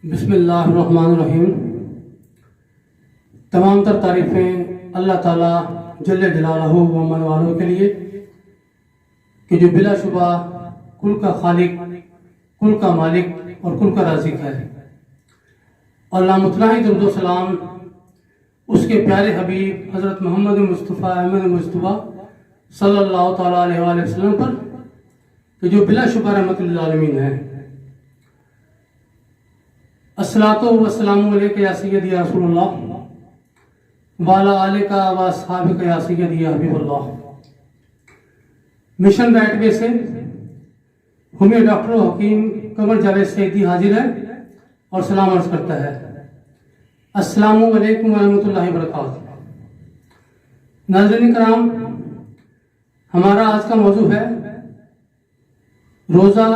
بسم اللہ الرحمن الرحیم۔ تمام تر تعریفیں اللہ تعالیٰ جل جلالہ و من والوں کے لیے کہ جو بلا شبہ کل کا خالق، کل کا مالک اور کل کا رازق ہے، اور لامتناہی درود و سلام اس کے پیارے حبیب حضرت محمد مصطفیٰ احمد مصطفیٰ صلی اللہ تعالیٰ علیہ وآلہ وسلم پر کہ جو بلا شبہ رحمت للعالمین ہے۔ الصلاۃ والسلام علیکہ یا سیدی یا رسول اللہ وعلی آلکہ و اصحابکہ یا سیدی یا حبیب اللہ۔ مشن رائٹ وے سے ہمیں ڈاکٹر حکیم قمر جاوید سیدی حاضر ہے اور سلام عرض کرتا ہے۔ السلام علیکم ورحمۃ اللہ وبرکاتہ۔ ناظرین کرام، ہمارا آج کا موضوع ہے روزہ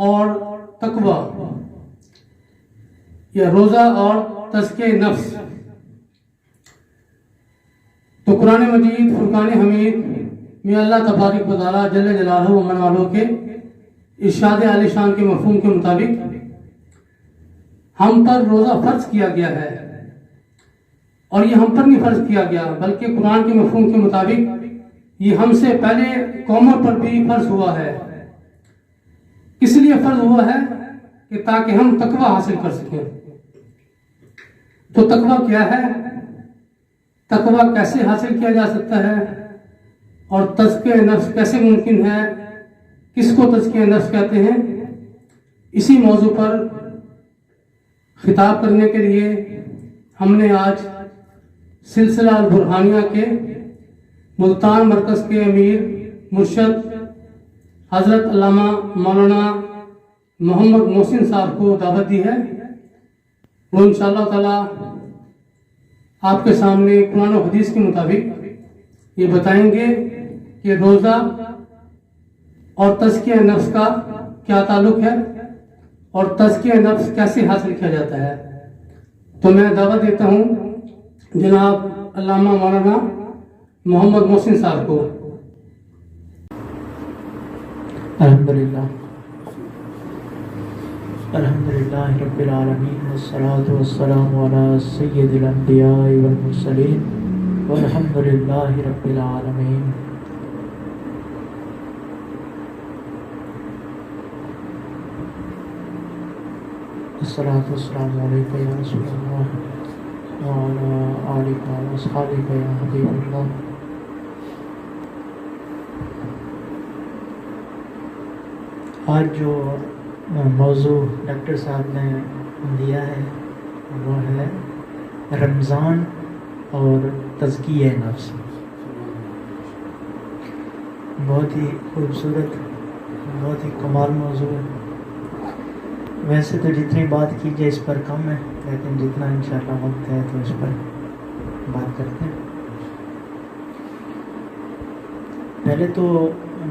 اور تقوی یا روزہ اور تزکیہ نفس۔ تو قرآن مجید فرقان حمید میں اللہ تبارک و تعالیٰ جل جلالہ و من والوں کے ارشاد عالی شان کے مفہوم کے مطابق ہم پر روزہ فرض کیا گیا ہے، اور یہ ہم پر نہیں فرض کیا گیا بلکہ قرآن کے مفہوم کے مطابق یہ ہم سے پہلے قوموں پر بھی فرض ہوا ہے۔ اس لیے فرض ہوا ہے کہ تاکہ ہم تقوی حاصل کر سکیں۔ تو تقوی کیا ہے، تقوی کیسے حاصل کیا جا سکتا ہے، اور تزکیہ نفس کیسے ممکن ہے، کس کو تزکیہ نفس کہتے ہیں، اسی موضوع پر خطاب کرنے کے لیے ہم نے آج سلسلہ البرہانیہ کے ملتان مرکز کے امیر مرشد حضرت علامہ مولانا محمد محسن صاحب کو دعوت دی ہے۔ وہ انشاءاللہ تعالیٰ آپ کے سامنے قرآن و حدیث کے مطابق یہ بتائیں گے کہ روزہ اور تزکیہ نفس کا کیا تعلق ہے اور تزکیہ نفس کیسے حاصل کیا جاتا ہے۔ تو میں دعوت دیتا ہوں جناب علامہ مولانا محمد محسن صاحب کو۔ الحمدللہ الحمدللہ رب العالمین والصلاة والسلام علی سید الانبیاء والمرسلین والحمدللہ رب العالمین۔ الصلاة والسلام علیکہ یا رسول اللہ وعلی آلکہ و اصحابکہ یا حبیب اللہ۔ آج جو موضوع ڈاکٹر صاحب نے دیا ہے وہ ہے رمضان اور تزکیہ نفس۔ بہت ہی خوبصورت، بہت ہی کمال موضوع ہے۔ ویسے تو جتنی بات کی جائے اس پر کم ہے، لیکن جتنا انشاءاللہ وقت ہے تو اس پر بات کرتے ہیں۔ پہلے تو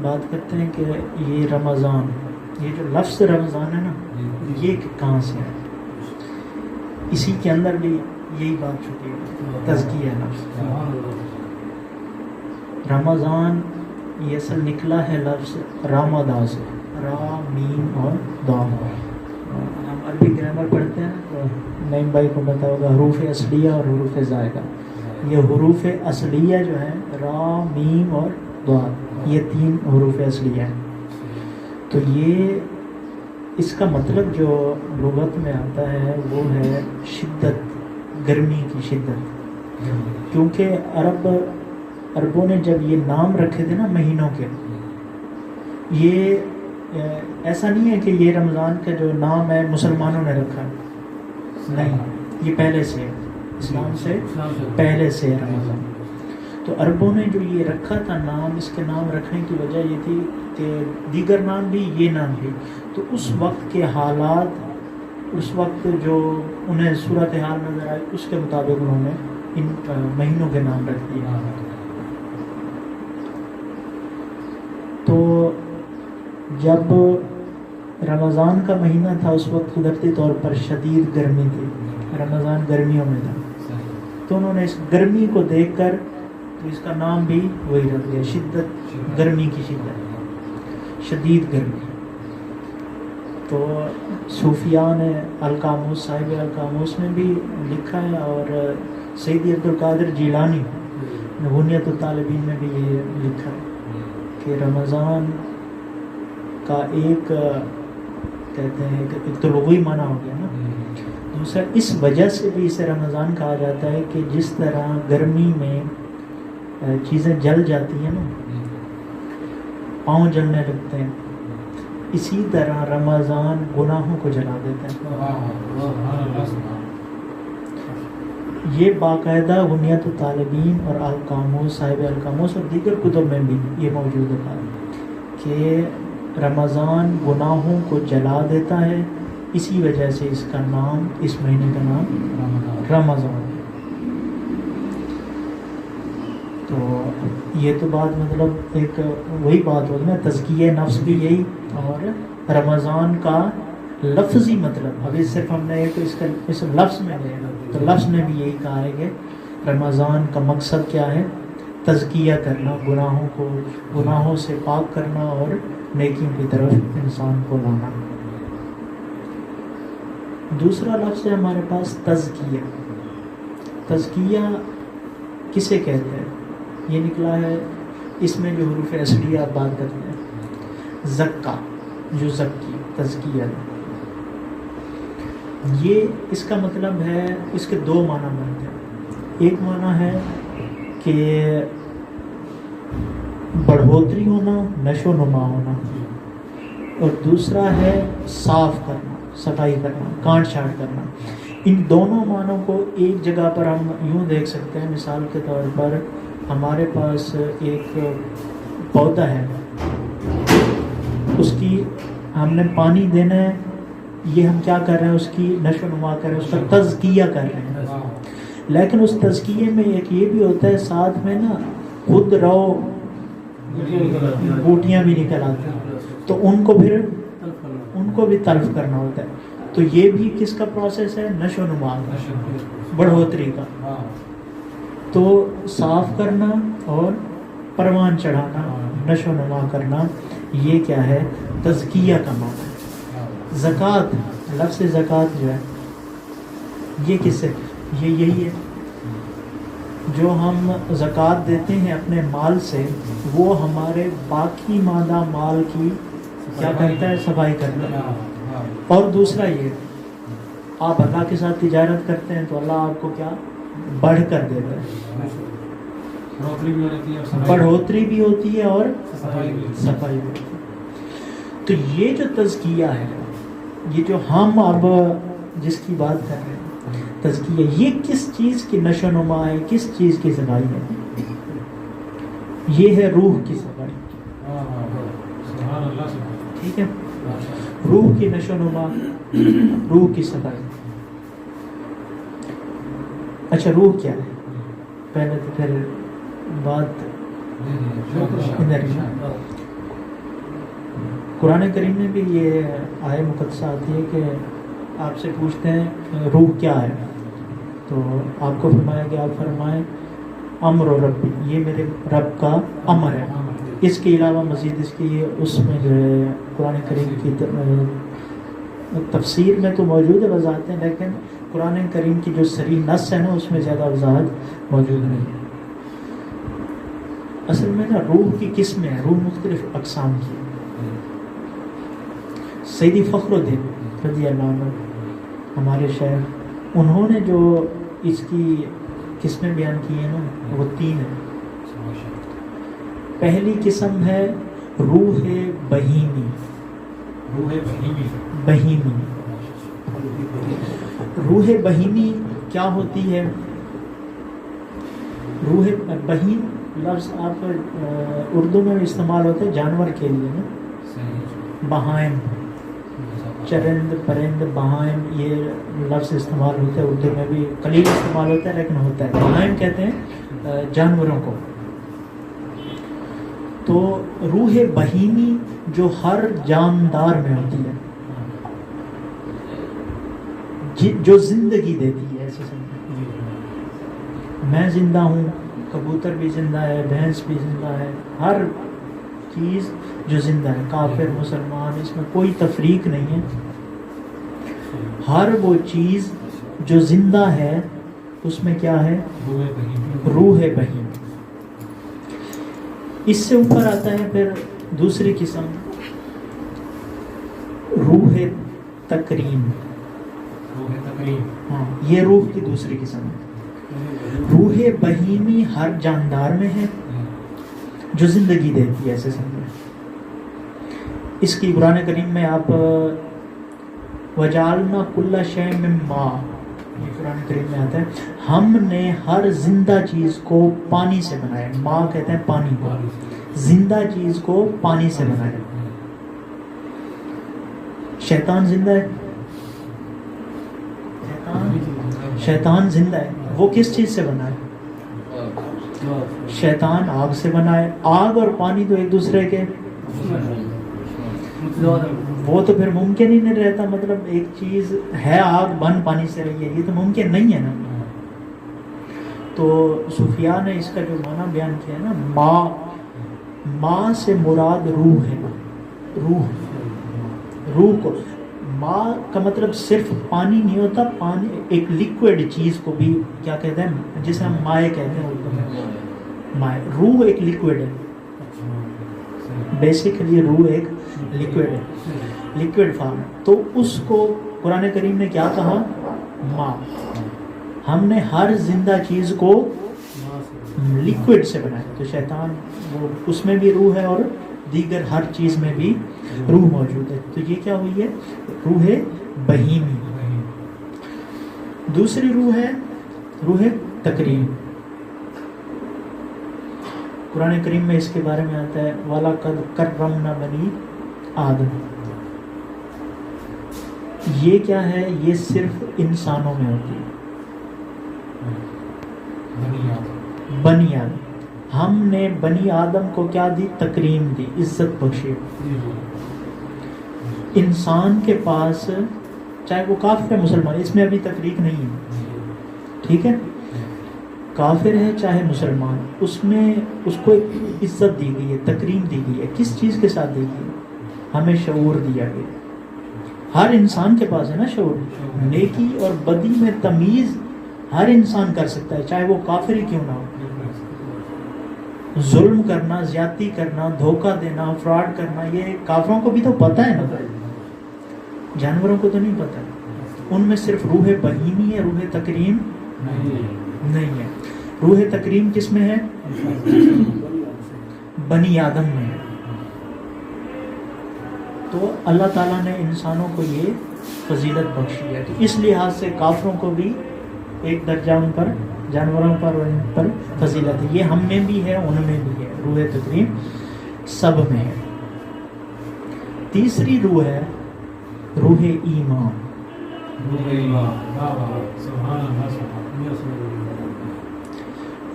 بات کرتے ہیں کہ یہ رمضان، یہ جو لفظ رمضان ہے نا، یہ کہاں سے ہے؟ اسی کے اندر بھی یہی بات چھپی ہے، تزکیہ نفس۔ رمضان یہ اصل نکلا ہے لفظ رامدا سے، را میم اور دا۔ ہم عربی گرامر پڑھتے ہیں تو نعیم بھائی کو پتہ ہوگا حروف اصلیہ اور حروف زائدہ۔ یہ حروف اصلیہ جو ہیں را میم اور دا، یہ تین حروف اصلیہ ہیں۔ تو یہ اس کا مطلب جو لغت میں آتا ہے وہ ہے شدت، گرمی کی شدت۔ کیونکہ عربوں نے جب یہ نام رکھے تھے نا مہینوں کے، یہ ایسا نہیں ہے کہ یہ رمضان کا جو نام ہے مسلمانوں نے رکھا، نہیں، یہ پہلے سے ہے، اسلام سے پہلے سے ہے رمضان۔ تو عربوں نے جو یہ رکھا تھا نام، اس کے نام رکھنے کی وجہ یہ تھی کہ دیگر نام بھی، یہ نام بھی، تو اس وقت کے حالات، اس وقت جو انہیں صورتحال نظر آئی اس کے مطابق انہوں نے ان مہینوں کے نام رکھ دیے۔ تو جب رمضان کا مہینہ تھا اس وقت قدرتی طور پر شدید گرمی تھی، رمضان گرمیوں میں تھا، تو انہوں نے اس گرمی کو دیکھ کر تو اس کا نام بھی وہی رکھ دیا، شدت، گرمی کی شدت، شدید گرمی۔ تو صوفیاء نے القاموس صاحب القاموس میں بھی لکھا ہے اور سیدی عبدالقادر جیلانی غنیت الطالبین میں بھی یہ لکھا ہے کہ رمضان کا ایک کہتے ہیں ایک تو لغوی معنی ہو گیا نا، دوسرا اس وجہ سے بھی اسے رمضان کہا جاتا ہے کہ جس طرح گرمی میں چیزیں جل جاتی ہیں نا، پاؤں جلنے لگتے ہیں، اسی طرح رمضان گناہوں کو جلا دیتا ہے۔ یہ باقاعدہ غنیت الطالبین اور القاموس صاحب القاموس اور دیگر کتب میں بھی یہ موجود ہے کہ رمضان گناہوں کو جلا دیتا ہے، اسی وجہ سے اس کا نام، اس مہینے کا نام رمضان ہے۔ تو یہ تو بات مطلب ایک وہی بات ہوگی نا، تزکیہ نفس بھی یہی، اور رمضان کا لفظی مطلب ابھی صرف ہم نے ایک اس لفظ میں لے تو لفظ نے بھی یہی کہا ہے کہ رمضان کا مقصد کیا ہے؟ تزکیہ کرنا، گناہوں سے پاک کرنا اور نیکیوں کی طرف انسان کو لانا۔ دوسرا لفظ ہے ہمارے پاس تزکیہ۔ تزکیہ کسے کہتے ہیں؟ یہ نکلا ہے اس میں جو حروف اصلیہ آپ بات کرتے ہیں، زکا، جو زکی، تزکیہ۔ یہ اس کا مطلب ہے، اس کے دو معنی بنتے ہیں۔ ایک معنی ہے کہ بڑھوتری ہونا، نشو و نما ہونا، اور دوسرا ہے صاف کرنا، صفائی کرنا، کاٹ چھانٹ کرنا۔ ان دونوں معنوں کو ایک جگہ پر ہم یوں دیکھ سکتے ہیں، مثال کے طور پر ہمارے پاس ایک پودا ہے، اس کی ہم نے پانی دینا ہے، یہ ہم کیا کر رہے ہیں؟ اس کی نشو و نما کر رہے ہیں، اس کا تزکیہ کر رہے ہیں۔ لیکن اس تزکیے میں ایک یہ بھی ہوتا ہے ساتھ میں نا، خود رو بوٹیاں بھی نکل آتی ہیں، تو ان کو بھی تلف کرنا ہوتا ہے۔ تو یہ بھی کس کا پروسیس ہے؟ نشو و نما کا، بڑھوتری کا۔ تو صاف کرنا اور پروان چڑھانا، نشو و نما کرنا، یہ کیا ہے؟ تزکیہ کا معنی ہے۔ زکوٰۃ، لفظ زکوٰۃ جو ہے یہ کس سے؟ یہ یہی ہے جو ہم زکوٰۃ دیتے ہیں اپنے مال سے، وہ ہمارے باقی مادہ مال کی کیا کرتا ہے؟ صفائی کرتا ہے۔ اور دوسرا یہ، آپ اللہ کے ساتھ تجارت کرتے ہیں تو اللہ آپ کو کیا بڑھ کر دیتا ہے، بڑھوتری بھی ہوتی ہے اور صفائی بھی ہوتی ہے۔ تو یہ جو تزکیہ ہے، یہ جو ہم اب جس کی بات کر رہے ہیں تزکیہ، یہ کس چیز کی نشو و نما ہے؟ کس چیز کی صفائی ہے؟ یہ ہے روح کی صفائی۔ ٹھیک ہے، روح کی نشو و نما، روح کی صفائی۔ اچھا، روح کیا ہے؟ پہلے تو پھر بات قرآن کریم میں بھی یہ آیت مقدسہ آتی ہے کہ آپ سے پوچھتے ہیں روح کیا ہے، تو آپ کو فرمایا کہ آپ فرمائیں امر و ربی، یہ میرے رب کا امر ہے۔ اس کے علاوہ مزید اس کی اس میں جو ہے قرآن کریم کی تفسیر میں تو موجود ہے وضاحتیں، لیکن قرآن کریم کی جو صریح نص ہے نا، اس میں زیادہ وضاحت موجود نہیں ہے۔ اصل میں نا روح کی قسمیں ہیں، روح مختلف اقسام کی۔ سیدی فخر الدین رضی اللہ عنہ ہمارے شیخ، انہوں نے جو اس کی قسمیں بیان کی ہیں نا، وہ 3 ہیں۔ پہلی قسم ہے روح بہیمی۔ روح بہیمی کیا ہوتی ہے؟ روح بہیم لفظ آپ اردو میں استعمال ہوتا ہے جانور کے لیے نا، بہائم، چرند پرند بہائم، یہ لفظ استعمال ہوتا ہے اردو میں بھی، قلیل استعمال ہوتا ہے لیکن ہوتا ہے۔ بہائم کہتے ہیں جانوروں کو۔ تو روح بہیمی جو ہر جاندار میں ہوتی ہے، جو زندگی دیتی ہے، ایسے سمجھیں، میں زندہ ہوں، کبوتر بھی زندہ ہے، بھینس بھی زندہ ہے، چیز جو زندہ ہے، کافر مسلمان اس میں کوئی تفریق نہیں ہے، ہر وہ چیز جو زندہ ہے اس میں کیا ہے؟ روح بہیم۔ اس سے اوپر آتا ہے پھر دوسری قسم، روح تکریم۔ ہاں، یہ روح کی دوسری قسم ہے۔ روح بہیمی ہر جاندار میں ہے جو زندگی دیتی ہے، ایسے سمجھیں۔ اس کی قرآن کریم میں آپ وَجَعَلْنَا كُلَّ شَيْءٍ مِّن مَّاءٍ، یہ قرآن کریم میں آتا ہے ہم نے ہر زندہ چیز کو پانی سے بنایا۔ ماں کہتے ہیں پانی کو، زندہ چیز کو پانی سے بنایا۔ شیطان زندہ ہے، شیطان زندہ ہے، وہ کس چیز سے بنا ہے؟ شیطان آگ سے بنا ہے۔ آگ اور پانی تو ایک دوسرے کے، وہ تو پھر ممکن ہی نہیں رہتا، مطلب ایک چیز ہے آگ بن پانی سے رہی ہے، یہ تو ممکن نہیں ہے نا۔ تو صوفیاء نے اس کا جو معنی بیان کیا ہے نا، ماں سے مراد روح ہے، روح کو، ماں کا مطلب صرف پانی نہیں ہوتا، پانی ایک لیکوڈ چیز کو بھی کیا کہتے ہیں، جسے ہم مائع کہتے ہیں اردو میں، مائع۔ روح ایک لیکوڈ ہے، بیسیکلی روح ایک لیکوڈ ہے، لیکوڈ فارم ہے۔ تو اس کو قرآن کریم نے کیا کہا؟ ماں۔ ہم نے ہر زندہ چیز کو لیکوڈ سے بنایا، تو شیطان وہ اس میں بھی روح ہے اور دیگر ہر چیز میں بھی روح موجود ہے۔ تو یہ کیا ہوئی ہے؟ روح بہیمی۔ دوسری روح ہے روح تکریم۔ قرآن کریم میں اس کے بارے میں آتا ہے وَلَقَدْ كَرَّمْنَا بَنِي آدم۔ یہ کیا ہے؟ یہ صرف انسانوں میں ہوتی ہے، بنی آدم۔ ہم نے بنی آدم کو کیا دی؟ تکریم دی، عزت بخشی۔ انسان کے پاس چاہے وہ کافر ہے مسلمان، اس میں ابھی تفریق نہیں ہے، ٹھیک ہے، کافر ہے چاہے مسلمان، اس میں اس کو ایک عزت دی گئی ہے، تکریم دی گئی ہے۔ کس چیز کے ساتھ دی گئی ہے؟ ہمیں شعور دیا گیا۔ ہر انسان کے پاس ہے نا شعور، نیکی اور بدی میں تمیز ہر انسان کر سکتا ہے، چاہے وہ کافر ہی کیوں نہ ہو۔ ظلم کرنا، زیادتی کرنا، دھوکہ دینا، فراڈ کرنا، یہ کافروں کو بھی تو پتہ ہے نا، جانوروں کو تو نہیں پتہ۔ ان میں صرف روح بہیمی ہے، روح تکریم نہیں ہے۔ روح تکریم کس میں ہے؟ بنی آدم میں ہے۔ تو اللہ تعالیٰ نے انسانوں کو یہ فضیلت بخشی ہے، تو اس لحاظ سے کافروں کو بھی ایک درجہ ان پر، جانوروں پر اور ان پر فضیلت ہے۔ یہ ہم میں بھی ہے، ان میں بھی ہے، روح تکریم سب میں ہے۔ تیسری روح ہے روح ایمان۔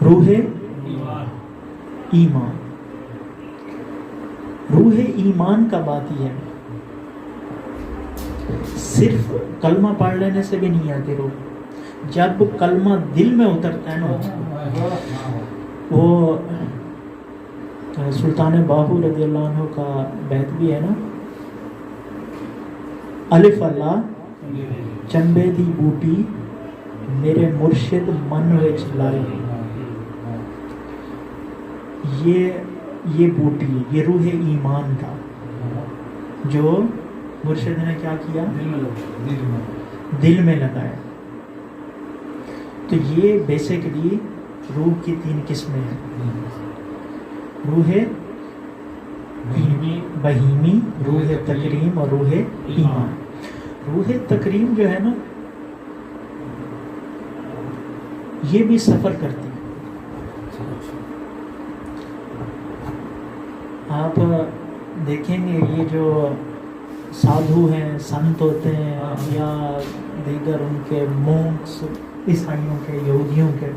روح ایمان، روح ایمان کب آتی ہے؟ صرف کلمہ پڑھ لینے سے بھی نہیں آتی روح، جب کلمہ دل میں اترتا ہے نا۔ وہ سلطان باہو رضی اللہ عنہ کا بیت بھی ہے نا، الف اللہ چنبے دی بوٹی میرے مرشد من وچ لائی۔ یہ بوٹی، یہ روح ایمان تھا جو مرشد نے کیا کیا؟ دل میں لگایا۔ تو یہ بیسیکلی روح کی تین قسمیں ہیں، روح بہیمی، روح تکریم اور روح ایمان۔ روح تکریم جو ہے نا، یہ بھی سفر کرتی ہے۔ آپ دیکھیں گے یہ جو سادھو ہیں، سنت ہوتے ہیں، یا دیگر ان کے مونکس، عیسائیوں کے، یہودیوں کے،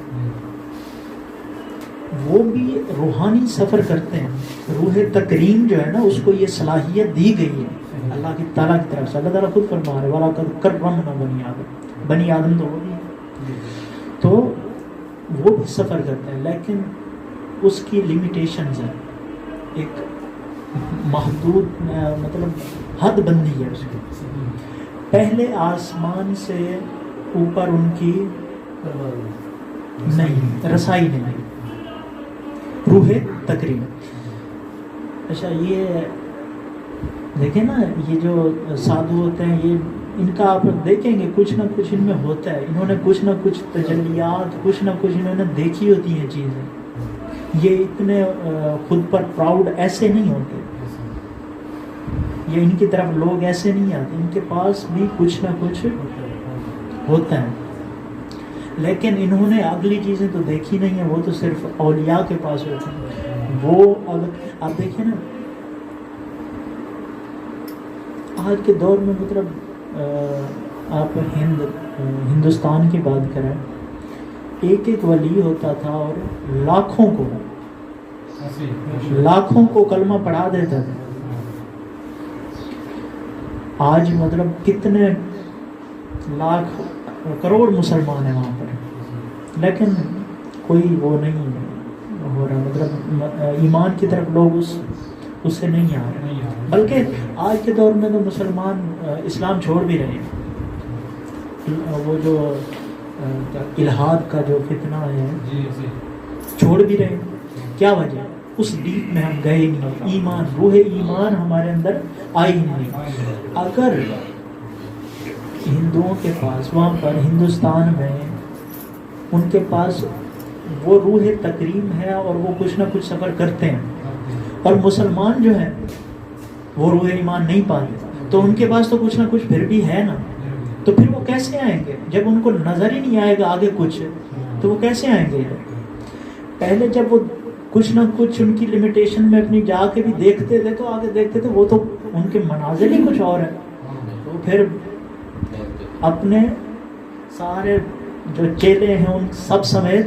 وہ بھی روحانی سفر کرتے ہیں۔ روح تکریم جو ہے نا، اس کو یہ صلاحیت دی گئی ہے اللہ کی تعالیٰ کی طرف سے۔ اللہ تعالیٰ خود فرما رہے وَلَقَدْ كَرَّمْنَا بَنِي آدم۔ بنی آدم تو وہی ہے، تو وہ بھی سفر کرتے ہیں، لیکن اس کی لیمیٹیشنز ہیں۔ ایک محدود مطلب حد بندی ہے اس کی. پہلے آسمان سے اوپر ان کی نہیں رسائی نہیں, روح تکریم. اچھا یہ دیکھیں نا, یہ جو سادھو ہوتے ہیں یہ ان کا آپ دیکھیں گے کچھ نہ کچھ ان میں ہوتا ہے, انہوں نے کچھ نہ کچھ تجلیات, کچھ نہ کچھ انہوں نے دیکھی ہوتی ہیں چیزیں. یہ اتنے خود پر پراؤڈ ایسے نہیں ہوتے, یہ ان کی طرف لوگ ایسے نہیں آتے, ان کے پاس بھی کچھ نہ کچھ ہوتا ہے. لیکن انہوں نے اگلی چیزیں تو دیکھی نہیں ہیں, وہ تو صرف اولیاء کے پاس ہوتے ہیں. وہ اگر آپ دیکھیں نا آج کے دور میں مطلب آپ ہندوستان کی بات کریں, ایک ایک ولی ہوتا تھا اور لاکھوں کو کلمہ پڑھا دیتا تھا. آج مطلب کتنے لاکھ کروڑ مسلمان ہیں وہاں پر, لیکن کوئی وہ نہیں ہو رہا, مطلب ایمان کی طرف لوگ اس سے نہیں آ رہے. بلکہ آج کے دور میں تو مسلمان اسلام چھوڑ بھی رہے ہیں. وہ جو الہاد کا جو فتنہ ہے چھوڑ بھی رہے ہیں. کیا وجہ؟ اس ڈیپ میں ہم گئے نہیں, ایمان روح ایمان ہمارے اندر آئی نہیں. اگر ہندوؤں کے پاس وہاں پر ہندوستان میں ان کے پاس وہ روح تکریم ہے اور وہ کچھ نہ کچھ سفر کرتے ہیں, اور مسلمان جو ہیں وہ روح ایمان نہیں پاتے, تو ان کے پاس تو کچھ نہ کچھ پھر بھی ہے نا. تو پھر وہ کیسے آئیں گے جب ان کو نظر ہی نہیں آئے گا آگے کچھ, تو وہ کیسے آئیں گے؟ پہلے جب وہ کچھ نہ کچھ ان کی لمیٹیشن میں اپنی جا کے بھی دیکھتے تھے تو آگے دیکھتے تھے, وہ تو ان کے مناظر ہی کچھ اور ہیں. تو پھر اپنے سارے جو چیلے ہیں ان سب سمیت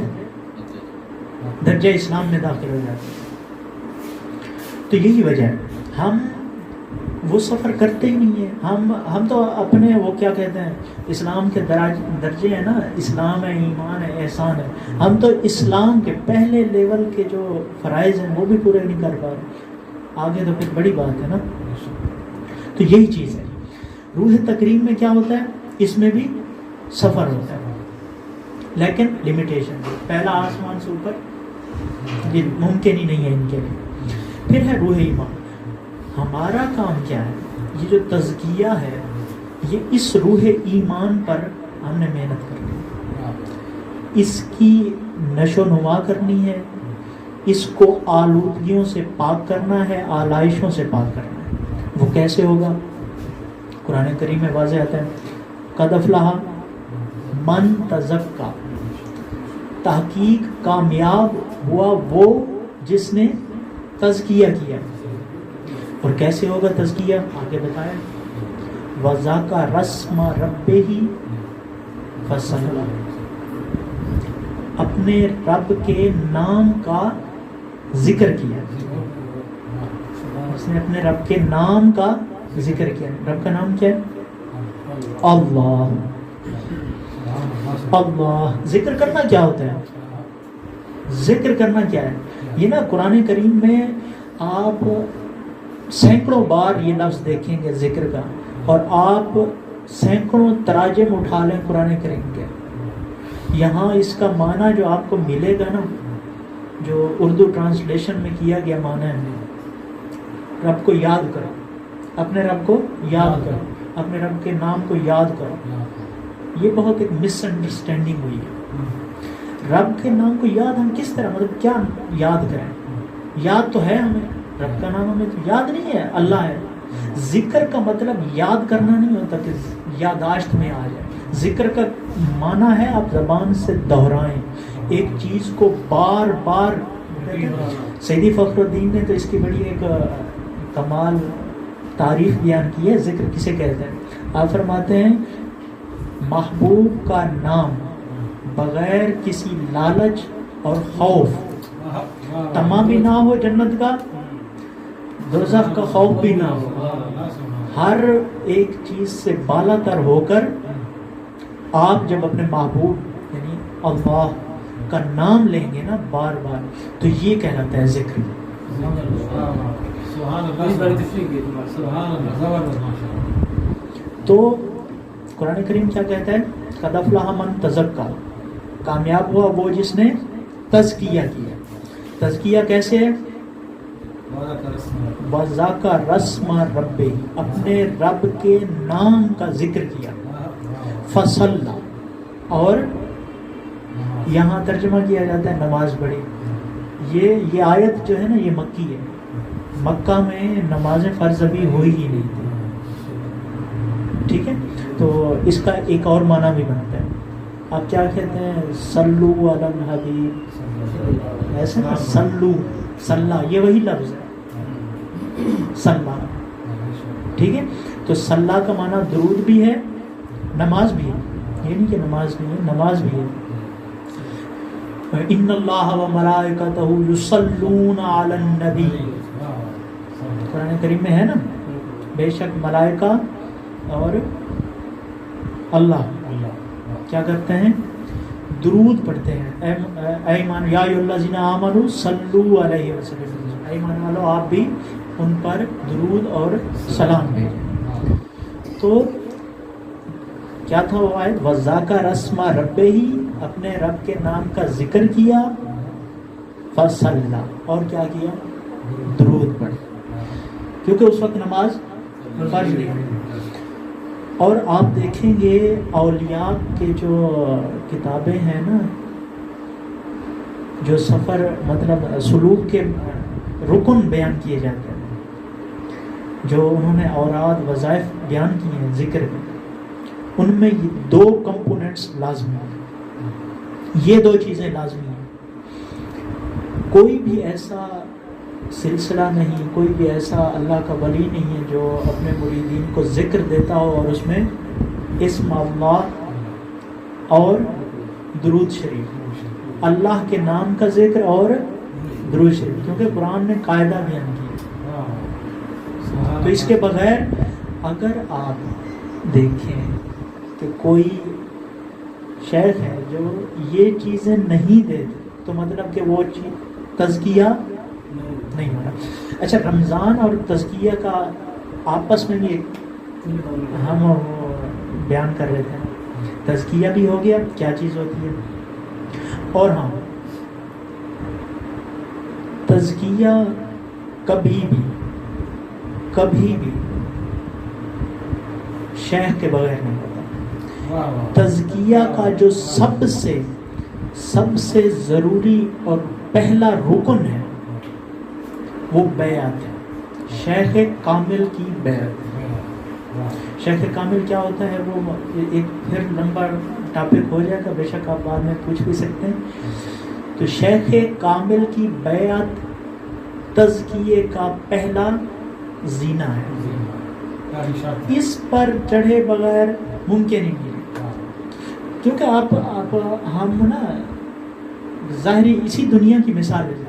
درجہ اسلام میں داخل ہو جاتے ہیں. تو یہی وجہ ہے ہم وہ سفر کرتے ہی نہیں ہیں. ہم تو اپنے وہ کیا کہتے ہیں اسلام کے درجے ہیں نا, اسلام ہے, ایمان ہے, احسان ہے. ہم تو اسلام کے پہلے لیول کے جو فرائض ہیں وہ بھی پورے نہیں کر پا رہے, آگے تو پھر بڑی بات ہے نا. تو یہی چیز ہے. روح تکریم میں کیا ہوتا ہے, اس میں بھی سفر ہوتا ہے, لیکن لمیٹیشن. پہلا آسمان سے اوپر یہ ممکن ہی نہیں ہے ان کے لیے. پھر ہے روح ایمان. ہمارا کام کیا ہے, یہ جو تزکیہ ہے یہ اس روح ایمان پر ہم نے محنت کرنی ہے, اس کی نشو نما کرنی ہے, اس کو آلودگیوں سے پاک کرنا ہے, آلائشوں سے پاک کرنا ہے. وہ کیسے ہوگا؟ قرآن کریم میں واضح آتا ہے قد افلح من تزکا, تحقیق کامیاب ہوا وہ جس نے تزکیہ کیا. اور کیسے ہوگا تزکیہ؟ آگے بتایا وَذَاكَ رَسْمَ رَبِّهِ فَصَلَّى, اپنے رب کے نام کا ذکر کیا. اس نے اپنے رب کے نام کا ذکر کیا. رب کا نام کیا ہے؟ اللہ. اللہ. ذکر کرنا کیا ہوتا ہے؟ ذکر کرنا کیا ہے؟ یہ نا قرآن کریم میں آپ سینکڑوں بار یہ لفظ دیکھیں گے ذکر کا, اور آپ سینکڑوں تراجم اٹھا لیں قرآن کریم کے, یہاں اس کا معنی جو آپ کو ملے گا نا, جو اردو ٹرانسلیشن میں کیا گیا معنی ہے رب کو یاد کرو, اپنے رب کو یاد کرو, اپنے رب کے نام کو یاد کرو. یہ بہت ایک مس انڈرسٹینڈنگ ہوئی ہے. رب کے نام کو یاد ہم کس طرح, مطلب کیا یاد کریں؟ یاد تو ہے ہمیں, رب کا نام ہمیں تو یاد نہیں ہے, اللہ ہے. ذکر کا مطلب یاد کرنا نہیں ہوتا کہ یاداشت میں آ جائے. ذکر کا معنی ہے آپ زبان سے دہرائیں ایک چیز کو بار بار. سیدی فخر الدین نے تو اس کی بڑی ایک کمال تعریف بیان کی ہے. ذکر کسے کہتے ہیں؟ آپ فرماتے ہیں محبوب کا نام بغیر کسی لالچ اور خوف تمام بھی نہ ہو, جنت کا دوزخ کا خوف بھی نہ ہو, ہر ایک چیز سے بالا تر ہو کر آپ جب اپنے محبوب یعنی اللہ کا نام لیں گے نا بار بار, تو یہ کہلاتا ہے ذکر. تو قرآن کریم کیا کہتا ہے؟ قد افلح من تزکا، کامیاب ہوا وہ جس نے تزکیہ کیا. تزکیہ کیسے ہے؟ وَذَكَرَ اسْمَ رَبِّهِ، اپنے رب کے نام کا ذکر کیا. فصلى، اور یہاں ترجمہ کیا جاتا ہے نماز پڑھی. یہ آیت جو ہے نا یہ مکی ہے. مکہ میں نمازیں فرض ابھی ہوئی ہی نہیں تھی. ٹھیک ہے، تو اس کا ایک اور معنی بھی بنتا ہے. آپ کیا کہتے ہیں؟ صلو علی الحبیب، ایسے نا صلو، صلا یہ وہی لفظ ہے صلا. ٹھیک ہے، تو صلا کا معنی درود بھی ہے، نماز بھی ہے. یہ نہیں کہ نماز نہیں ہے، نماز بھی ہے. ان اللہ و ملائکتہ یصلون علی النبی، قرآن کریم میں ہے نا، بے شک ملائکہ اور اللہ کیا کرتے ہیں؟ درود پڑھتے ہیں. اے ایمان یا ایھا الذین آمنوا صلوا علیہ وسلم، اے ایمان والو آپ بھی ان پر درود اور سلام بھیجیں. تو کیا تھا وہ آیت؟ وَذَكَرَ اسْمَ رَبِّهِ، اپنے رب کے نام کا ذکر کیا. فَصَلَّى، اور کیا کیا؟ درود پڑھ، کیونکہ اس وقت نماز فرض نہیں. اور آپ دیکھیں گے اولیاء کے جو کتابیں ہیں نا، جو سفر مطلب سلوک کے رکن بیان کیے جاتے ہیں، جو انہوں نے اوراد وظائف بیان کیے ہیں ذکر میں، ان میں یہ دو کمپوننٹس لازمی ہیں. یہ دو چیزیں لازمی ہیں. کوئی بھی ایسا سلسلہ نہیں، کوئی بھی ایسا اللہ کا ولی نہیں ہے جو اپنے مریدین کو ذکر دیتا ہو اور اس میں اسم اللہ اور درود شریف، اللہ کے نام کا ذکر اور درود شریف، کیونکہ قرآن نے قاعدہ بیان کیا. تو اس کے بغیر اگر آپ دیکھیں کہ کوئی شیخ ہے جو یہ چیزیں نہیں دیتے، تو مطلب کہ وہ تزکیہ نہیں ہو رہا. اچھا، رمضان اور تزکیہ کا آپس میں بھی ہم بیان کر رہے تھے. تزکیہ بھی ہو گیا، کیا چیز ہوتی ہے. اور ہاں، تزکیہ کبھی بھی شیخ کے بغیر نہیں ہوتا. تزکیہ کا جو سب سے ضروری اور پہلا رکن ہے وہ بیعت ہے. شیخ کامل کی بیعت. شیخ کامل کیا ہوتا ہے؟ وہ ایک پھر لمبا ٹاپک ہو جائے گا، بے شک آپ بعد میں پوچھ بھی سکتے ہیں. تو شیخ کامل کی بیعت تزکیے کا پہلا زینہ ہے. اس پر چڑھے بغیر ممکن ہی نہیں، کیونکہ آپ ہم نا ظاہری اسی دنیا کی مثال ہے.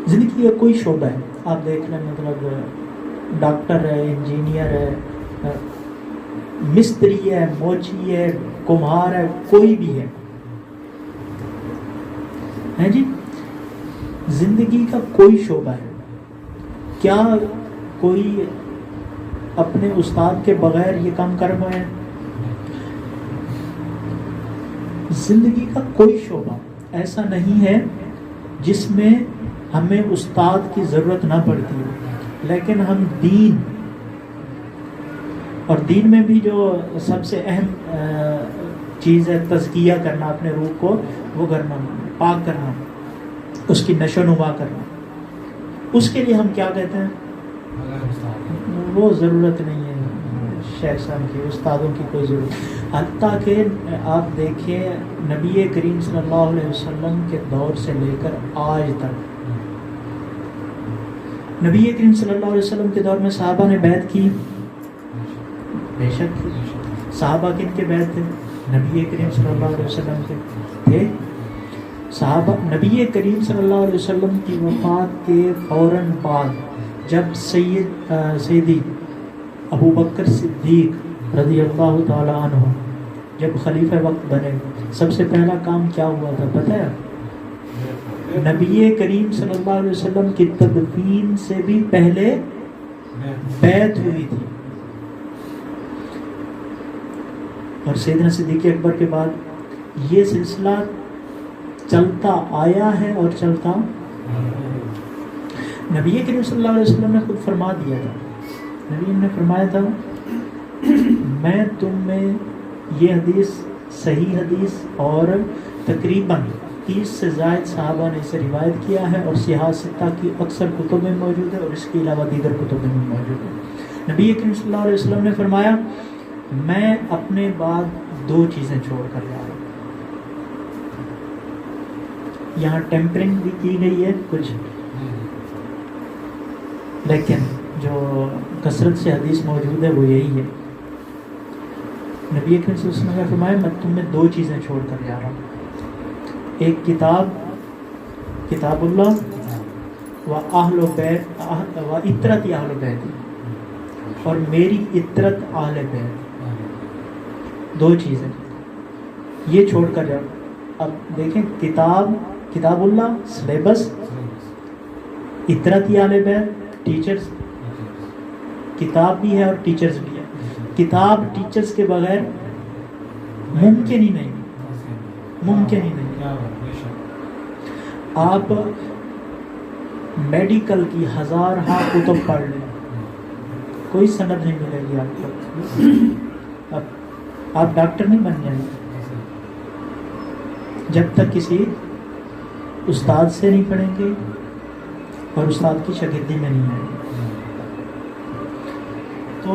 زندگی کا کوئی شعبہ ہے آپ دیکھ لیں، مطلب ڈاکٹر ہے، انجینئر ہے، مستری ہے، موچی ہے، کمہار ہے، کوئی بھی ہے جی. زندگی کا کوئی شعبہ ہے، کیا کوئی اپنے استاد کے بغیر یہ کام کر پائے؟ زندگی کا کوئی شعبہ ایسا نہیں ہے جس میں ہمیں استاد کی ضرورت نہ پڑتی ہے. لیکن ہم دین، اور دین میں بھی جو سب سے اہم چیز ہے تزکیہ کرنا، اپنے روح کو وہ کرنا، پاک کرنا، اس کی نشو و نما کرنا. اس کے لیے ہم کیا کہتے ہیں؟ وہ ضرورت نہیں ہے شیخ صاحب کی، استادوں کی کوئی ضرورت. حتیٰ کہ آپ دیکھیں نبی کریم صلی اللہ علیہ وسلم کے دور سے لے کر آج تک، نبی کریم صلی اللہ علیہ وسلم کے دور میں صحابہ نے بیعت کی، بے شک صحابہ کن کے بیعت تھے؟ نبی کریم صلی اللہ علیہ وسلم کے تھے. صحابہ نبی کریم صلی اللہ علیہ وسلم کی وفات کے فوراً بعد جب سیدی ابو بکر صدیق رضی اللہ تعالی عنہ جب خلیفہ وقت بنے، سب سے پہلا کام کیا ہوا تھا پتہ ہے؟ نبی کریم صلی اللہ علیہ وسلم کی تدفین سے بھی پہلے بیعت ہوئی تھی، اور سیدنا صدیق اکبر کے بعد یہ سلسلہ چلتا آیا ہے اور چلتا نبی کریم صلی اللہ علیہ وسلم نے خود فرما دیا تھا، نبی نے فرمایا تھا میں تم میں یہ حدیث صحیح حدیث اور تقریباً 30 سے زائد صحابہ نے اسے روایت کیا ہے، اور سیاح ستہ کی اکثر کتب میں موجود ہے اور اس کے علاوہ دیگر کتب میں موجود ہے۔ نبی کریم صلی اللہ علیہ وسلم نے فرمایا میں اپنے بعد 2 چیزیں چھوڑ کر جا رہا ہوں۔ یہاں ٹیمپرنگ بھی کی گئی ہے کچھ، لیکن جو کثرت سے حدیث موجود ہے وہ یہی ہے۔ نبی اکرم صلی اللہ علیہ وسلم نے فرمایا میں تم میں 2 چیزیں چھوڑ کر جا رہا ہوں، ایک کتاب اللہ و اہل بیت و عطرت اہل بیت، اور میری عطرت اہل بیت، 2 چیزیں یہ چھوڑ کر جاؤ۔ اب دیکھیں کتاب اللہ سلیبس، عطرت اہل بیت ٹیچرز، کتاب بھی ہے اور ٹیچرز بھی ہے۔ کتاب ٹیچرز کے بغیر ممکن ہی نہیں، ممکن ہی نہیں۔ آپ میڈیکل کی 1000 کتب پڑھ لیں، کوئی سند نہیں ملے گی آپ کو، آپ ڈاکٹر نہیں بن جائیں گے جب تک کسی استاد سے نہیں پڑھیں گے اور استاد کی شاگردی میں نہیں آئیں گے۔ تو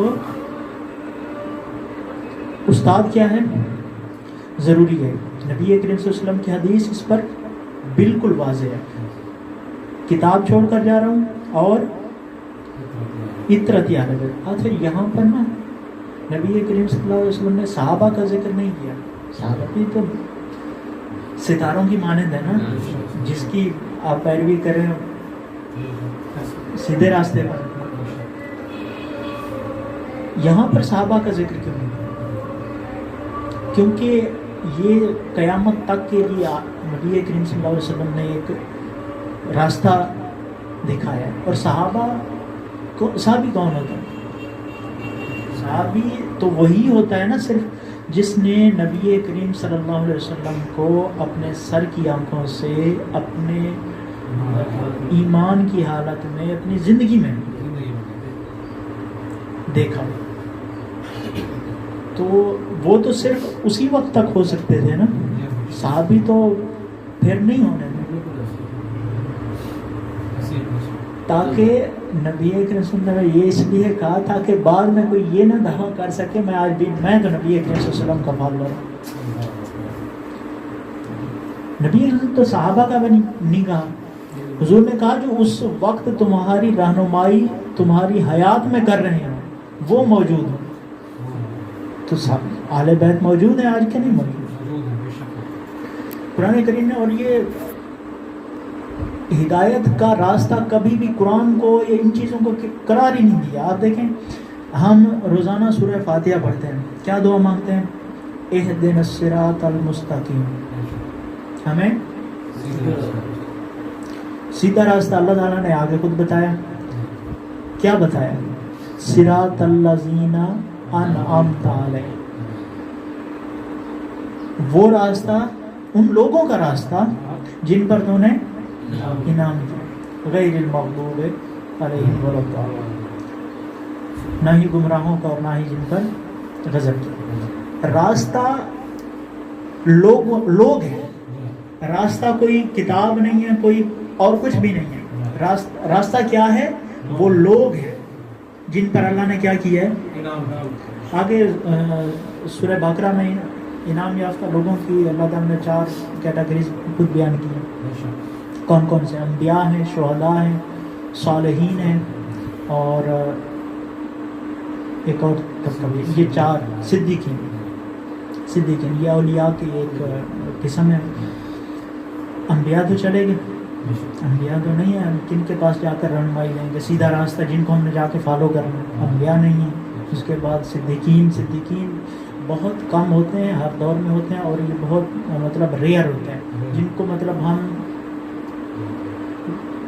استاد کیا ہے، ضروری ہے۔ نبی کریم صلی اللہ علیہ وسلم کی حدیث اس پر بالکل واضح ہے، کتاب چھوڑ کر جا رہا ہوں اور عطرت اہل بیت۔ اچھا یہاں پر نا نبی کریم صلی اللہ علیہ وسلم نے صحابہ کا ذکر نہیں کیا، صحابہ بھی تو ستاروں کی مانند ہے نا، جس کی آپ پیروی کریں سیدھے راستے پر۔ یہاں پر صحابہ کا ذکر کیوں نہیں؟ کیونکہ یہ قیامت تک کے لیے نبی کریم صلی اللہ علیہ وسلم نے ایک راستہ دکھایا ہے، اور صحابی کون ہوتا ہے؟ صحابی تو وہی ہوتا ہے نا صرف جس نے نبی کریم صلی اللہ علیہ وسلم کو اپنے سر کی آنکھوں سے اپنے ایمان کی حالت میں اپنی زندگی میں دیکھا، تو وہ تو صرف اسی وقت تک ہو سکتے تھے نا، صحابی تو پھر نہیں ہونے تھے، تاکہ نبی کریم صلی اللہ علیہ وسلم نے یہ اس لیے کہا تھا کہ بعد میں کوئی یہ نہ دعویٰ کر سکے میں آج بھی میں تو نبی کریم صلی اللہ علیہ وسلم کا فالوور ہوں۔ نبی کریم تو صحابہ کا بھی نہیں کہا، حضور نے کہا جو اس وقت تمہاری رہنمائی تمہاری حیات میں کر رہے ہیں وہ موجود ہوں، تو اہل بیت موجود ہیں آج کے نہیں موجود؟ قرآن کریم نے، اور یہ ہدایت کا راستہ کبھی بھی قرآن کو ان چیزوں کو قرار ہی نہیں دیا۔ آپ دیکھیں ہم روزانہ سورہ فاتحہ پڑھتے ہیں، کیا دعا مانگتے ہیں؟ اہدنا الصراط المستقیم، ہمیں سیدھا راستہ اللہ تعالیٰ نے آگے خود بتایا، کیا بتایا؟ صراط الذین انعمت علیہم، وہ راستہ ان لوگوں کا راستہ جن پر تو نے انعام کیا، غیر المغضوب علیہم ولا الضالین، نہ ہی گمراہوں کا اور نہ ہی جن پر غضب کیا۔ راستہ لوگ ہیں، راستہ کوئی کتاب نہیں ہے، کوئی اور کچھ بھی نہیں ہے۔ راستہ کیا ہے؟ وہ لوگ ہیں جن پر اللہ نے کیا کیا ہے، آگے سورہ بقرہ میں انعام یافتہ لوگوں کی اللہ تعالیٰ نے 4 کیٹیگریز خود بیان کی ہیں، کون کون سے؟ انبیاء ہیں، شہداء ہیں، صالحین ہیں، اور ایک اور طبقہ بھی، یہ 4 صدیقین، یہ اولیاء کی ایک قسم ہے۔ انبیاء تو چلے گئے، انبیاء تو نہیں ہیں، کن کے پاس جا کر رہنمائی لیں گے؟ سیدھا راستہ جن کو ہم نے جا کے فالو کرنا ہے، انبیاء نہیں ہیں۔ اس کے بعد صدیقین بہت کم ہوتے ہیں، ہر دور میں ہوتے ہیں، اور یہ بہت مطلب ریئر ہوتے ہیں، جن کو مطلب ہم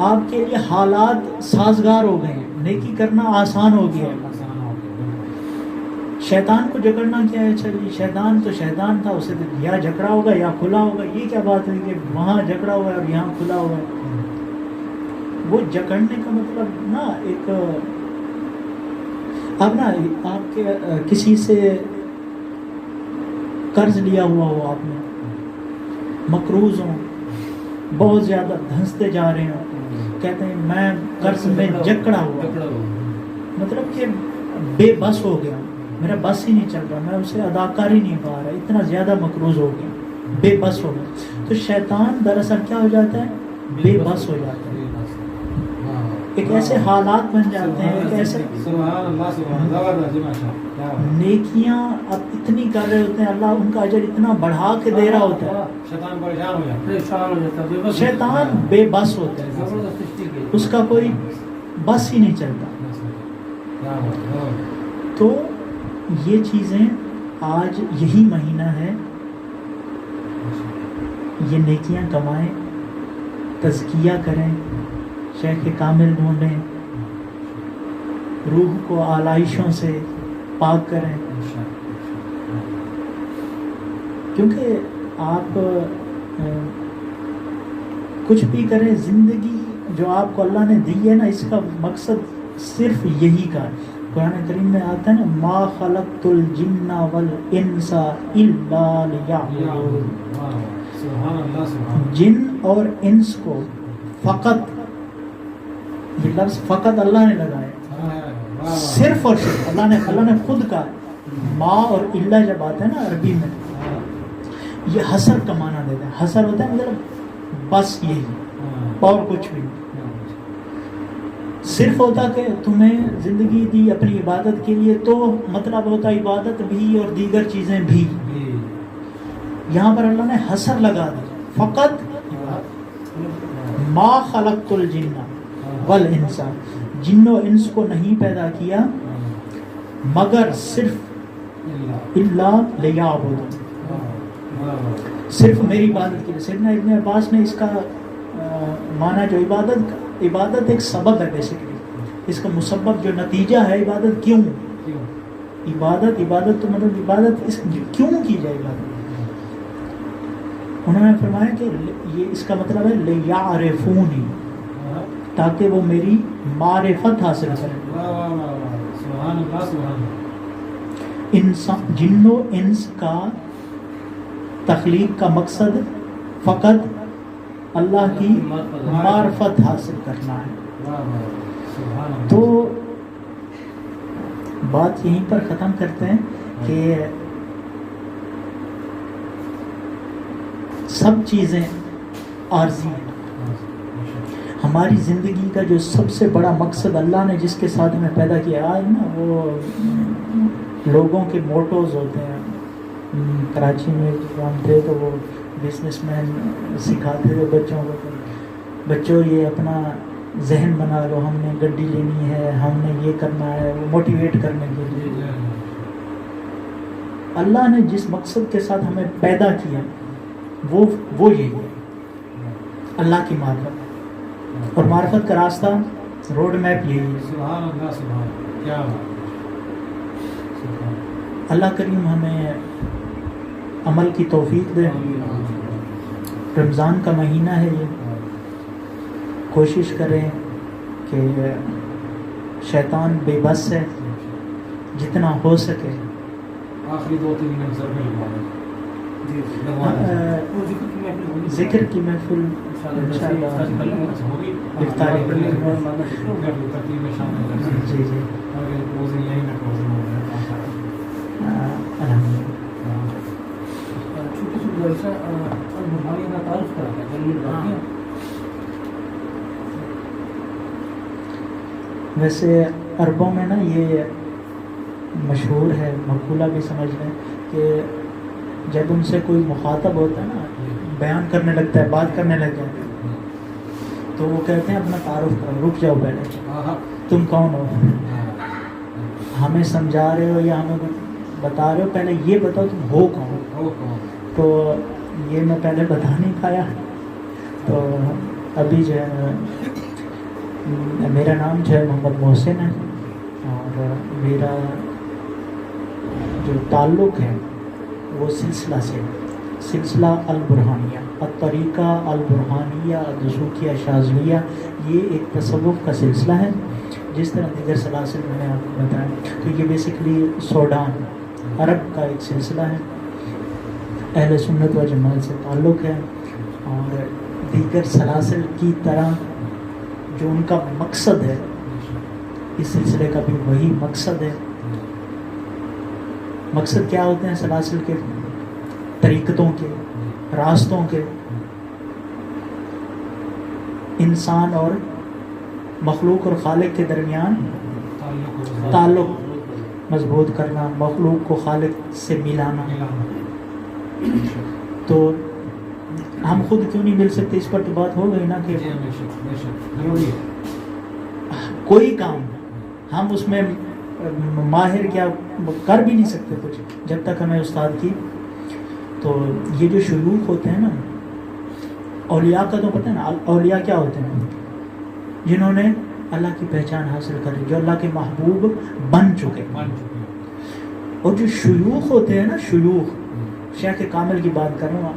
آپ کے لیے حالات سازگار ہو گئے ہیں, نیکی کرنا آسان ہو گیا ہے. شیطان کو جکڑنا کیا ہے؟ چلیے شیطان تو شیطان تھا, اسے تو یا جکڑا ہوگا یا کھلا ہوگا. یہ کیا بات ہے کہ وہاں جکڑا ہوا ہے اور یہاں کھلا ہوا ہے؟ وہ جکڑنے کا مطلب نا ایک اب نا آپ کے کسی سے قرض لیا ہوا ہو, آپ نے مقروض ہوں, بہت زیادہ دھنستے جا رہے ہوں, کہتے ہیں میں قرض میں جکڑا ہوا, مطلب کہ بے بس ہو گیا, میرا بس ہی نہیں چل رہا, میں اسے ادا کر ہی نہیں پا رہا, اتنا زیادہ مقروض ہو گیا, بے بس ہو گیا. تو شیطان دراصل کیا ہو جاتا ہے؟ بے بس ہو جاتا ہے. ایک ایسے حالات بن جاتے ہیں, ایک ایسے نیکیاں اب اتنی کر رہے ہوتے ہیں, اللہ ان کا اجر اتنا بڑھا کے دے رہا ہوتا ہے, شیطان بے بس ہوتا ہے, اس کا کوئی بس ہی نہیں چلتا. تو یہ چیزیں آج یہی مہینہ ہے, یہ نیکیاں کمائیں, تزکیہ کریں, شیخ کامل ڈھونڈیں, روح کو آلائشوں سے پاک کریں. کیونکہ آپ کچھ بھی کریں, زندگی جو آپ کو اللہ نے دی ہے نا, اس کا مقصد صرف یہی کا ہے. قرآن کریم میں آتا ہے نا, ما خلقت الجن والانس الا لیعبدون. جن اور انس کو فقط, یہ لفظ فقط اللہ نے لگایا, صرف اور صرف اللہ نے خود کہا. ما اور الا جب آتا ہے نا عربی میں, یہ حصر کا معنی دیتا ہے. حصر ہوتا ہے مطلب بس یہی اور کچھ بھی. صرف ہوتا کہ تمہیں زندگی دی اپنی عبادت کے لیے, تو مطلب ہوتا عبادت بھی اور دیگر چیزیں بھی. یہاں پر اللہ نے حصر لگا دی, فقط ما خلقت الجن والانس, جن و انس کو نہیں پیدا کیا مگر صرف الا لیعبدون, صرف میری عبادت کے لیے. سیدنا ابن عباس نے اس کا معنی جو عبادت ایک سبب ہے بیسیکلی, اس کا مسبب جو نتیجہ ہے عبادت. کیوں عبادت تو مطلب عبادت اس کیوں کی جائے عبادت. انہوں نے فرمایا کہ یہ اس کا مطلب ہے لیعرفونی, تاکہ وہ میری معرفت حاصل کریں. انسان جن و انس کا تخلیق کا مقصد فقط اللہ کی معرفت حاصل کرنا ہے. تو بات یہیں پر ختم کرتے ہیں کہ سب چیزیں عارضی ہیں. ہماری زندگی کا جو سب سے بڑا مقصد اللہ نے جس کے ساتھ ہمیں پیدا کیا, آج نا وہ لوگوں کے موٹوز ہوتے ہیں. کراچی میں ہم تھے تو وہ بزنس مین سکھاتے تھے بچوں کو, بچوں یہ اپنا ذہن بنا لو, ہم نے گڈی لینی ہے, ہم نے یہ کرنا ہے, وہ موٹیویٹ کرنے کے لیے. اللہ نے جس مقصد کے ساتھ ہمیں پیدا کیا وہ یہی ہے, اللہ کی معرفت. اور معرفت کا راستہ, روڈ میپ یہی ہے. اللہ کریم ہمیں عمل کی توفیق دے. رمضان کا مہینہ ہے یہ, کوشش کریں کہ شیطان بے بس ہے, جتنا ہو سکے آخری 2-3 منٹ ذکر کی محفل انشاءاللہ افطاری جی جی ویسے عربوں میں نا یہ مشہور ہے, مقولہ بھی سمجھ لیں کہ جب ان سے کوئی مخاطب ہوتا ہے نا, بیان کرنے لگتا ہے, بات کرنے لگ جاتا ہے, تو وہ کہتے ہیں اپنا تعارف کرو, رک جاؤ پہلے, تم کون ہو, ہمیں سمجھا رہے ہو یا ہمیں بتا رہے ہو, پہلے یہ بتاؤ تم ہو کون. تو یہ میں پہلے بتا نہیں پایا, تو ابھی جو ہے میرا نام جو ہے محمد محسن ہے اور میرا جو تعلق ہے وہ سلسلہ سے سلسلہ البرہانیہ الطریقہ البرہانیہ دسوقیہ شاذلیہ، یہ ایک تصوف کا سلسلہ ہے جس طرح دیگر سلاسل میں نے آپ کو بتایا. تو یہ بیسکلی سوڈان عرب کا ایک سلسلہ ہے، اہل سنت و جماعت سے تعلق ہے، اور دیگر سلاسل کی طرح جو ان کا مقصد ہے اس سلسلے کا بھی وہی مقصد ہے. مقصد کیا ہوتے ہیں سلاسل کے؟ طریقتوں کے، راستوں کے، انسان اور مخلوق اور خالق کے درمیان تعلق مضبوط کرنا، مخلوق کو خالق سے ملانا. تو ہم خود کیوں نہیں مل سکتے، اس پر تو بات ہو گئی نا کہ کوئی کام ہم اس میں ماہر کیا کر بھی نہیں سکتے کچھ جب تک ہمیں استاد کی. تو یہ جو شیوخ ہوتے ہیں نا، اولیاء کا تو پتہ ہے نا، اولیاء کیا ہوتے ہیں؟ جنہوں نے اللہ کی پہچان حاصل کری، جو اللہ کے محبوب بن چکے. اور جو شیوخ ہوتے ہیں نا، شیوخ شیخ کامل کی بات کر رہا ہوں،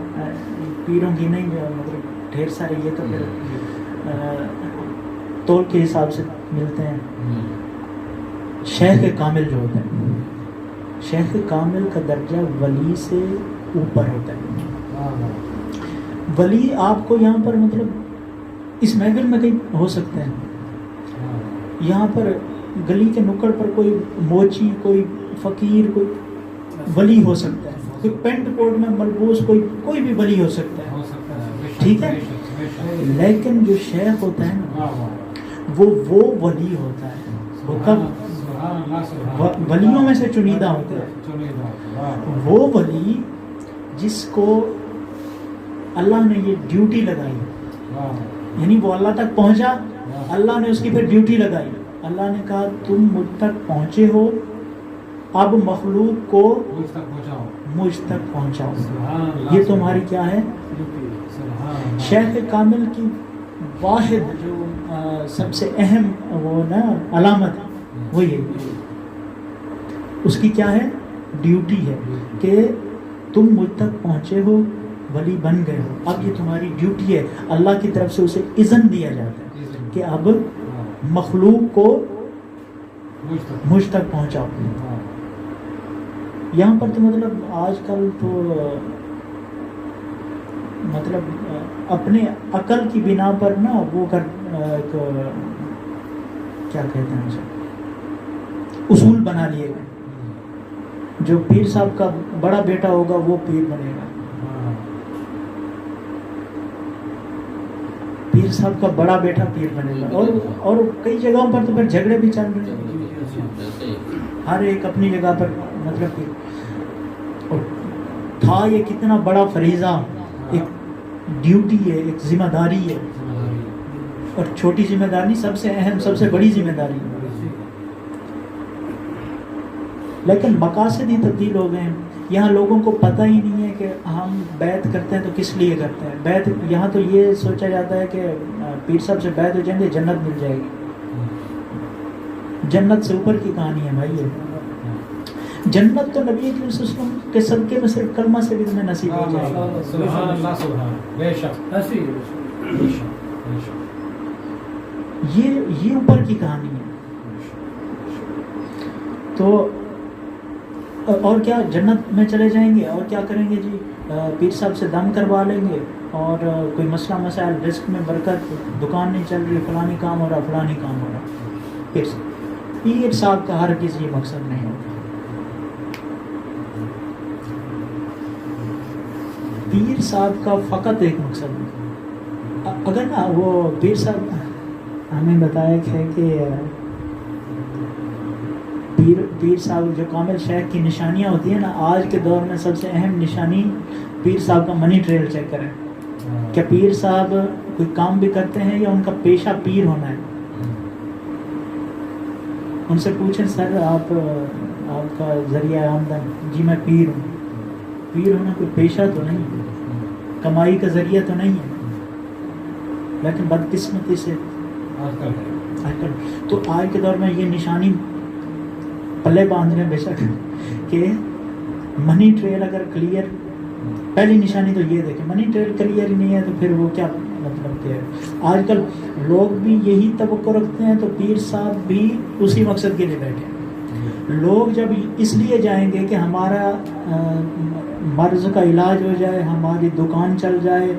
پیروں کی نہیں، مطلب ڈھیر سارے یہ تو پھر طول کے حساب سے ملتے ہیں. شیخ کامل جو ہوتے ہیں، شیخ کامل کا درجہ ولی سے اوپر ہوتا ہے. ولی آپ کو یہاں پر مطلب اس محفل میں کہیں ہو سکتے ہیں، یہاں پر گلی کے نکڑ پر کوئی موچی، کوئی فقیر، کوئی ولی ہو سکتا ہے، کوئی پینٹ کوٹ میں ملبوس کوئی بھی ولی ہو سکتا ہے، ٹھیک ہے. لیکن جو شیخ ہوتا ہے نا وہ ولی ہوتا ہے، وہ کب ولیوں میں سے چنیدہ ہوتا ہے. وہ ولی جس کو اللہ نے یہ ڈیوٹی لگائی، یعنی وہ اللہ تک پہنچا، اللہ نے اس کی پھر ڈیوٹی لگائی. اللہ نے کہا تم مجھ تک پہنچے ہو، اب مخلوق کو مجھ تک پہنچاؤ. یہ تمہاری کیا ہے؟ شیخ کامل کی واحد جو سب سے اہم وہ نا علامت وہ یہ اس کی کیا ہے؟ ڈیوٹی ہے کہ تم مجھ تک پہنچے ہو، ولی بن گئے ہو، اب یہ تمہاری ڈیوٹی ہے. اللہ کی طرف سے اسے اذن دیا جاتا ہے کہ اب مخلوق کو مجھ تک پہنچاؤ. یہاں پر تو مطلب آج کل تو مطلب اپنے عقل کی بنا پر نا وہ کیا کہتے ہیں اسے، اصول بنا لیے گئے. جو پیر صاحب کا بڑا بیٹا ہوگا وہ پیر بنے گا، پیر صاحب کا بڑا بیٹا پیر بنے گا. اور کئی جگہوں پر تو پھر جھگڑے بھی چل رہے ہیں، ہر ایک اپنی جگہ پر مطلب کہ اور تھا یہ کتنا بڑا فریضہ، ایک ڈیوٹی ہے، ایک ذمہ داری ہے، اور چھوٹی ذمہ داری سب سے اہم، سب سے بڑی ذمہ داری. لیکن مقاصد ہی تبدیل ہو گئے ہیں. یہاں لوگوں کو پتہ ہی نہیں ہے کہ ہم بیعت کرتے ہیں تو کس لیے کرتے ہیں. بیعت یہاں تو یہ سوچا جاتا ہے کہ پیر صاحب سے بیعت ہو جائیں گے جنت مل جائے گی. جنت سے اوپر کی کہانی ہے بھائی. جنت تو نبی کریم صلی اللہ علیہ وسلم کے صدقے میں صرف کلمہ سے بھی تمہیں نصیب ہو جائے گا. سبحان اللہ، سبحان بے شک، یہ اوپر کی کہانی ہے. تو اور کیا جنت میں چلے جائیں گے اور کیا کریں گے جی؟ پیر صاحب سے دم کروا لیں گے اور کوئی مسئلہ مسائل، رزق میں برکت، دکان نہیں چل رہی، فلانی کام ہو رہا، فلانی کام ہو رہا. پیر صاحب کا ہرگز یہ مقصد نہیں ہوتا. پیر صاحب کا فقط ایک مقصد ہے. اگر نا وہ پیر صاحب ہمیں بتایا کہ پیر صاحب جو کامل شیخ کی نشانیاں ہوتی ہیں نا، آج کے دور میں سب سے اہم نشانی پیر صاحب کا منی ٹریل چیک کریں. کیا پیر صاحب کوئی کام بھی کرتے ہیں یا ان کا پیشہ پیر ہونا ہے؟ ان سے پوچھیں سر آپ کا ذریعہ آمدن، جی میں پیر ہوں. پیر ہونا کوئی پیشہ تو نہیں ہے، کمائی کا ذریعہ تو نہیں ہے. لیکن بدقسمتی سے آج کل تو آج کے دور میں یہ نشانی پلے باندھ رہے ہیں بے شک کہ منی ٹریل اگر کلیئر، پہلی نشانی تو یہ دیکھیں منی ٹریل کلیئر ہی نہیں ہے تو پھر وہ کیا مطلب کیا ہے. آج کل لوگ بھی یہی توقع رکھتے ہیں تو پیر صاحب بھی اسی مقصد کے لیے بیٹھے ہیں. لوگ جب اس لیے جائیں گے کہ ہمارا مرض کا علاج ہو جائے، ہماری دکان چل جائے،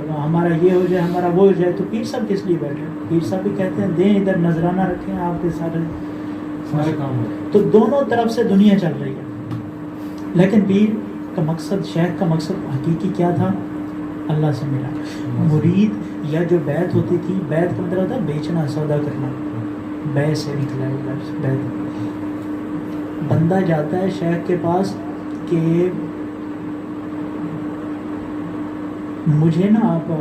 ہمارا یہ ہو جائے، ہمارا وہ ہو جائے، تو پیر صاحب کس لیے بیٹھے ہیں؟ پیر صاحب بھی کہتے ہیں دیں ادھر نذرانہ رکھیں آپ کے سارے کام ہو. تو دونوں طرف سے دنیا چل رہی ہے. لیکن پیر کا مقصد، شیخ کا مقصد حقیقی کیا تھا؟ اللہ سے ملا. مرید یا جو بیعت ہوتی تھی، بیعت کا مطلب ہوتا ہے بیچنا، سودا کرنا. بیع سے نکلا ہے لفظ بیعت. بندہ جاتا ہے شیخ کے پاس کہ مجھے نا آپ،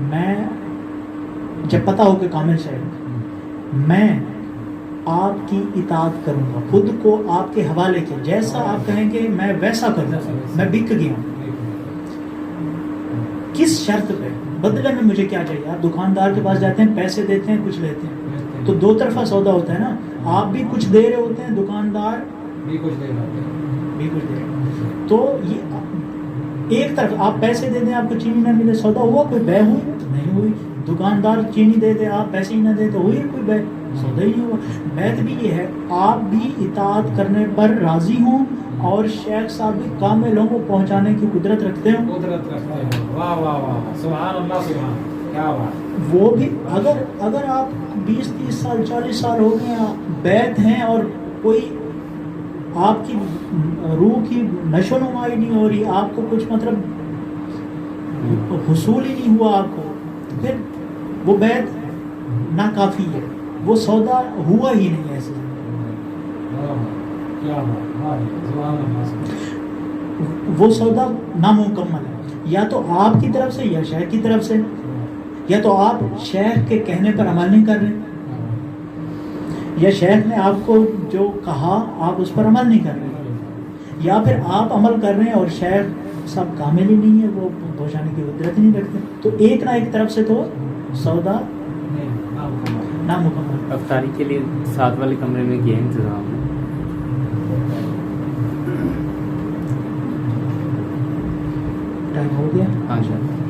میں جب پتہ ہو کہ کامل شیخ، میں آپ کی اطاعت کروں گا، خود کو آپ کے حوالے کے، جیسا آپ کہیں گے میں ویسا کروں گا، میں بک گیا ہوں. کس شرط پہ؟ بدلے میں مجھے کیا چاہیے؟ آپ دکاندار کے پاس جاتے ہیں، پیسے دیتے ہیں، کچھ لیتے ہیں، تو دو طرفہ سودا ہوتا ہے نا. آپ بھی کچھ دے رہے ہوتے ہیں، دکاندار بھی کچھ دے رہا ہے. تو یہ ایک طرف آپ پیسے دے دیں، آپ کو چینی نہ ملے، سودا ہوا؟ کوئی بے ہوئی نہیں ہوئی. دکاندار چینی دے دے، آپ پیسے ہی نہ دے تو ہوئی کوئی بے؟ سودا ہی نہیں ہوا. بیعت بھی یہ ہے، آپ بھی اطاعت کرنے پر راضی ہوں اور شیخ صاحب بھی کامل ہوں، وہ پہنچانے کی قدرت رکھتے ہوں. قدرت رکھتے ہیں. واہ واہ واہ، سبحان اللہ، سبحان، کیا بات. وہ بھی اگر آپ 20-30 سال 40 سال ہو گئے بیعت ہیں اور کوئی آپ کی روح کی نشو و نما ہی نہیں ہو رہی، آپ کو کچھ مطلب حصول ہی نہیں ہوا آپ کو، پھر وہ بیعت ناکافی ہے، وہ سودا ہوا ہی نہیں ایسے. وہ سودا نامکمل ہے. یا تو آپ کی طرف سے یا شیخ کی طرف سے، یا تو آپ شیخ کے کہنے پر عمل نہیں کر رہے، یا شیخ نے آپ کو جو کہا آپ اس پر عمل نہیں کر رہے، یا پھر آپ عمل کر رہے ہیں اور شیخ سب کامل ہی نہیں ہے، وہ پہنچانے کی قدرت ہی نہیں رکھتے. تو ایک نہ ایک طرف سے تو سودا نامکمل. افطاری کے لیے ساتھ والے کمرے میں کیا انتظام ہے؟ ٹائم ہو گیا. ہاں سر.